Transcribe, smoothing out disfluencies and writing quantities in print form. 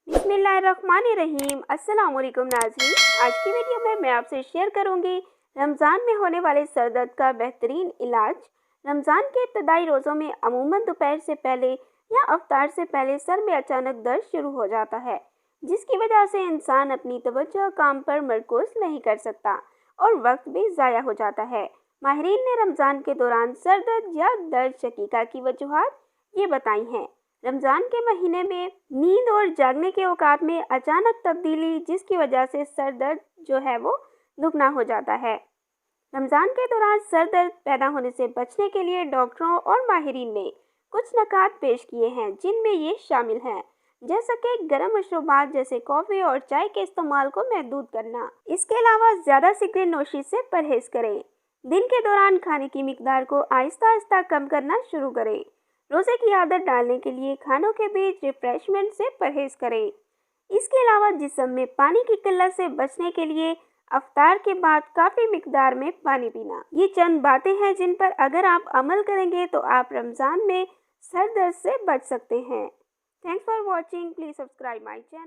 बिस्मिल्लाहिर्रहमानिर्रहीम। अस्सलाम वालेकुम नाज़रीन। आज की वीडियो में मैं आपसे शेयर करूंगी रमज़ान में होने वाले सर दर्द का बेहतरीन इलाज। रमज़ान के इब्तदाई रोज़ों में अमूमन दोपहर से पहले या अफ्तार से पहले सर में अचानक दर्द शुरू हो जाता है, जिसकी वजह से इंसान अपनी तवज्जो काम पर मरकूज़ नहीं कर सकता और वक्त भी ज़ाया हो जाता है। माहिरीन ने रमज़ान के दौरान सर दर्द या दर्द शकीका की वजूहात ये बताई हैं। रमज़ान के महीने में नींद और जागने के औकात में अचानक तब्दीली, जिसकी वजह से सर दर्द जो है वो दुगना हो जाता है। रमज़ान के दौरान सर दर्द पैदा होने से बचने के लिए डॉक्टरों और माहिरीन ने कुछ नुकात पेश किए हैं, जिनमें ये शामिल हैं, जैसा कि गर्म मशरूबात जैसे कॉफ़ी और चाय के इस्तेमाल को महदूद करना। इसके अलावा ज़्यादा सिगरेट नोशी से परहेज़ करें। दिन के दौरान खाने की मिकदार को आहिस्ता आहिस्ता कम करना शुरू करें। रोज़े की आदत डालने के लिए खानों के बीच रिफ्रेशमेंट से परहेज़ करें। इसके अलावा जिस्म में पानी की किल्लत से बचने के लिए अफ्तार के बाद काफ़ी मिकदार में पानी पीना। ये चंद बातें हैं जिन पर अगर आप अमल करेंगे तो आप रमज़ान में सर दर्द से बच सकते हैं। Thanks for watching. Please subscribe my channel.